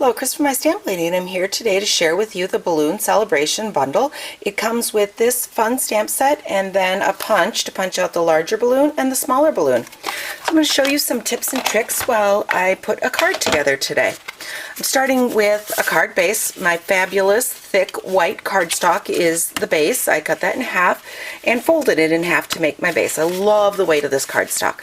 Hello, Chris from my Stamp Lady, and I'm here today to share with you the Balloon Celebration Bundle. It comes with this fun stamp set and then a punch to punch out the larger balloon and the smaller balloon. So I'm going to show you some tips and tricks while I put a card together today. I'm starting with a card base. My fabulous thick white cardstock is the base. I cut that in half and folded it in half to make my base. I love the weight of this cardstock.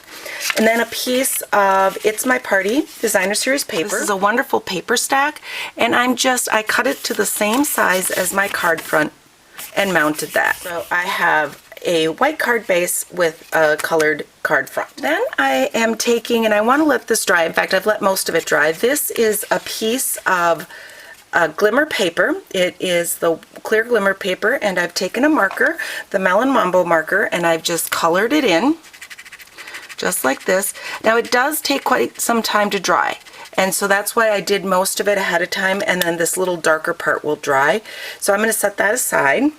And then a piece of It's My Party Designer Series paper. This is a wonderful paper stack, and I cut it to the same size as my card front and mounted that. So I have a white card base with a colored card front. Then I am taking, and I want to let this dry. In fact, I've let most of it dry. This is a piece of glimmer paper. It is the clear glimmer paper, and I've taken a marker, the Melon Mambo marker, and I've just colored it in just like this. Now it does take quite some time to dry, and so that's why I did most of it ahead of time, and then this little darker part will dry. So I'm going to set that aside.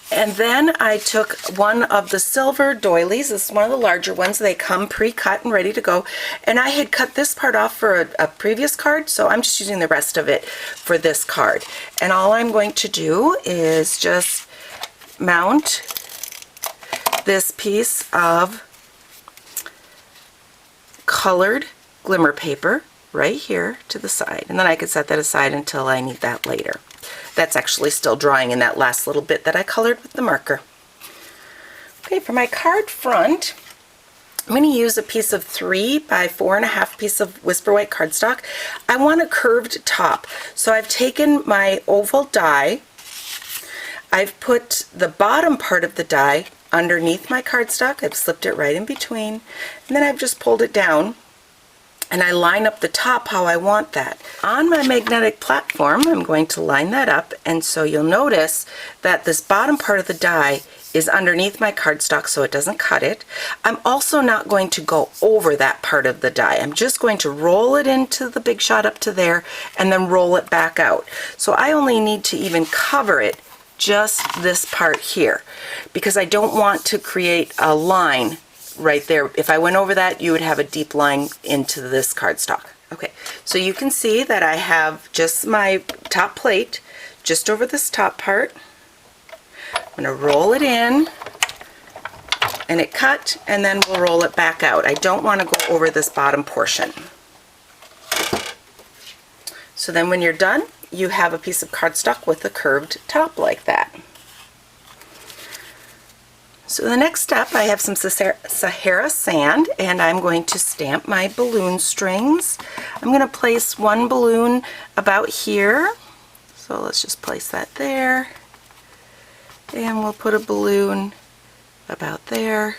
And then I took one of the silver doilies. This is one of the larger ones. They come pre-cut and ready to go. And I had cut this part off for a previous card, so I'm just using the rest of it for this card. And all I'm going to do is just mount this piece of colored glimmer paper right here to the side. And then I could set that aside until I need that later. That's actually still drying in that last little bit that I colored with the marker. Okay, for my card front, I'm going to use a piece of 3 by 4.5 piece of Whisper White cardstock. I want a curved top, so I've taken my oval die, I've put the bottom part of the die underneath my cardstock, I've slipped it right in between, and then I've just pulled it down, and I line up the top how I want that. On my magnetic platform, I'm going to line that up, and so you'll notice that this bottom part of the die is underneath my cardstock so it doesn't cut it. I'm also not going to go over that part of the die. I'm just going to roll it into the big shot up to there and then roll it back out. So I only need to even cover it just this part here because I don't want to create a line right there. If I went over that, you would have a deep line into this cardstock. Okay, so you can see that I have just my top plate just over this top part. I'm going to roll it in and it cut, and then we'll roll it back out. I don't want to go over this bottom portion. So then when you're done, you have a piece of cardstock with a curved top like that. So the next step, I have some Sahara sand, and I'm going to stamp my balloon strings. I'm going to place one balloon about here. So let's just place that there. And we'll put a balloon about there.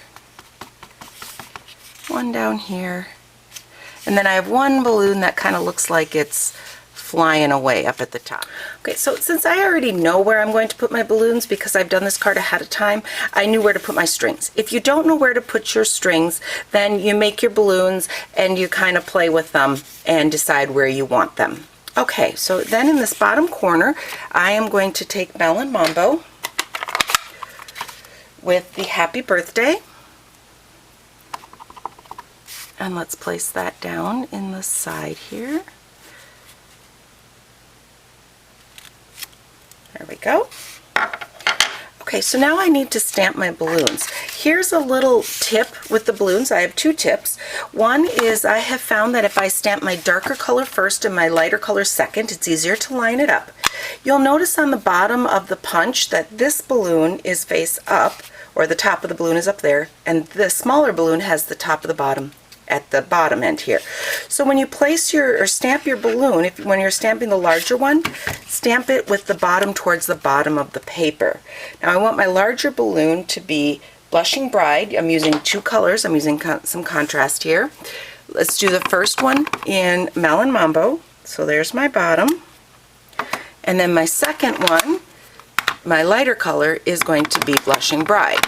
One down here. And then I have one balloon that kind of looks like it's flying away up at the top. Okay, so since I already know where I'm going to put my balloons because I've done this card ahead of time, I knew where to put my strings. If you don't know where to put your strings, then you make your balloons and you kind of play with them and decide where you want them. Okay, so then in this bottom corner, I am going to take Melon Mambo with the Happy Birthday, and let's place that down in the side here. There we go. Okay, so now I need to stamp my balloons. Here's a little tip with the balloons. I have two tips. One is I have found that if I stamp my darker color first and my lighter color second, it's easier to line it up. You'll notice on the bottom of the punch that this balloon is face up, or the top of the balloon is up there, and the smaller balloon has the top of the bottom at the bottom end here. So when you place your, or stamp your balloon, when you're stamping the larger one, stamp it with the bottom towards the bottom of the paper. Now I want my larger balloon to be Blushing Bride. I'm using two colors. I'm using some contrast here. Let's do the first one in Melon Mambo. So there's my bottom. And then my second one, my lighter color, is going to be Blushing Bride.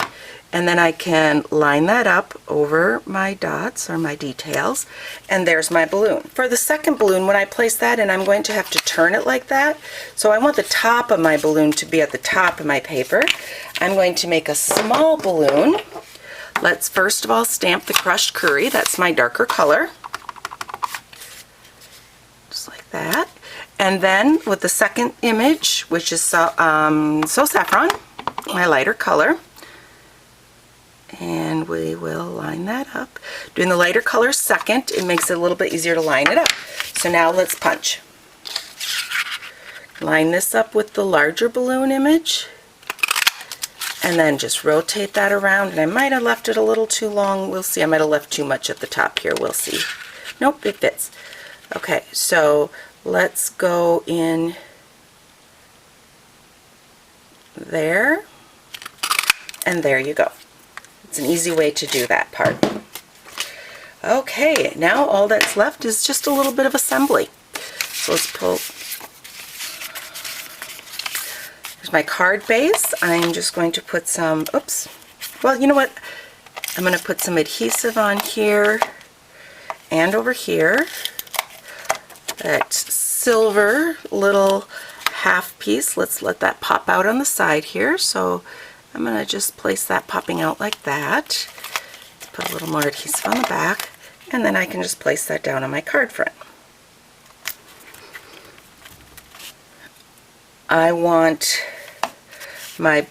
And then I can line that up over my dots or my details, and there's my balloon. For the second balloon, when I place that in, I'm going to have to turn it like that. So I want the top of my balloon to be at the top of my paper. I'm going to make a small balloon. Let's first of all stamp the crushed curry. That's my darker color. Just like that. And then with the second image, which is So Saffron, my lighter color, and we will line that up. Doing the lighter color second, it makes it a little bit easier to line it up. So now let's punch. Line this up with the larger balloon image, and then just rotate that around. And I might have left it a little too long. We'll see. I might have left too much at the top here. We'll see. Nope, it fits. Okay, so let's go in there, and there you go. It's an easy way to do that part. Okay, now all that's left is just a little bit of assembly. So let's pull. Here's my card base. I'm just going to put some, oops, well, you know what? I'm going to put some adhesive on here and over here. That silver little half piece, let's let that pop out on the side here. So I'm going to just place that popping out like that. Put a little more adhesive on the back, and then I can just place that down on my card front. I want my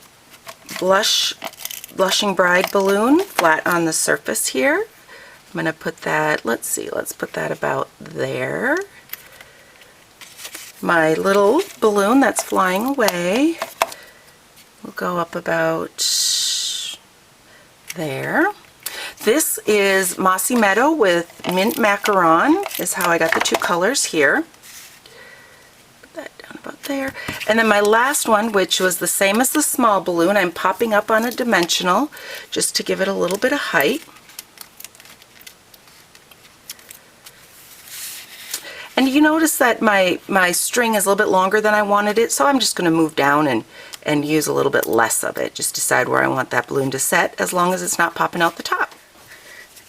blushing bride balloon flat on the surface here. I'm going to put that, let's see, let's put that about there. My little balloon that's flying away will go up about there. This is Mossy Meadow with Mint Macaron, is how I got the two colors here. Put that down about there. And then my last one, which was the same as the small balloon, I'm popping up on a dimensional just to give it a little bit of height. And you notice that my string is a little bit longer than I wanted it, so I'm just going to move down and use a little bit less of it. Just decide where I want that balloon to set, as long as it's not popping out the top.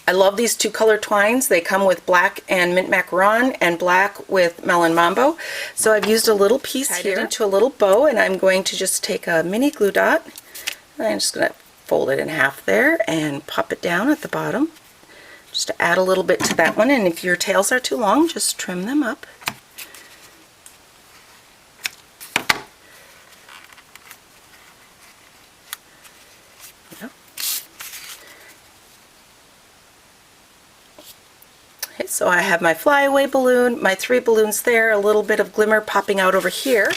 I love these two color twines. They come with black and Mint Macaron and black with Melon Mambo. So I've used a little piece here into a little bow, and I'm going to just take a mini glue dot. And I'm just going to fold it in half there and pop it down at the bottom. Just to add a little bit to that one, and if your tails are too long, just trim them up. Yep. Okay, so I have my flyaway balloon, my 3 balloons there, a little bit of glimmer popping out over here.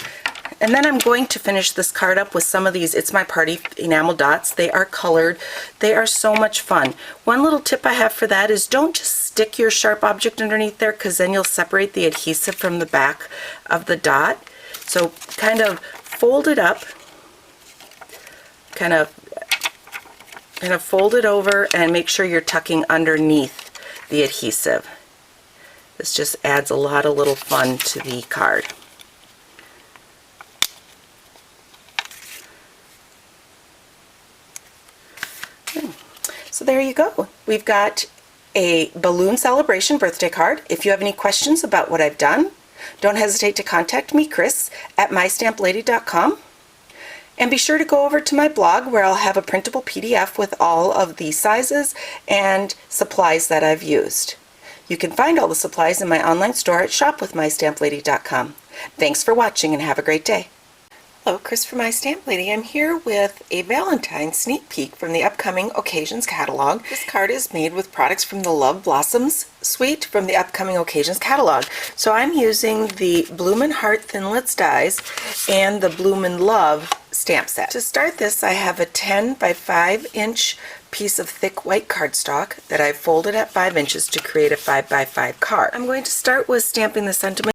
And then I'm going to finish this card up with some of these It's My Party enamel dots. They are colored. They are so much fun. One little tip I have for that is don't just stick your sharp object underneath there, because then you'll separate the adhesive from the back of the dot. So kind of fold it up, kind of fold it over, and make sure you're tucking underneath the adhesive. This just adds a lot of little fun to the card. So there you go. We've got a balloon celebration birthday card. If you have any questions about what I've done, don't hesitate to contact me, Chris, at mystamplady.com. And be sure to go over to my blog, where I'll have a printable PDF with all of the sizes and supplies that I've used. You can find all the supplies in my online store at shopwithmystamplady.com. Thanks for watching, and have a great day. Hello, Chris from My Stamp Lady. I'm here with a Valentine's sneak peek from the upcoming Occasions catalog. This card is made with products from the Love Blossoms suite from the upcoming Occasions catalog. So I'm using the Bloomin' Heart Thinlits dies and the Bloomin' Love stamp set. To start this, I have a 10 by 5 inch piece of thick white cardstock that I've folded at 5 inches to create a 5 by 5 card. I'm going to start with stamping the sentiment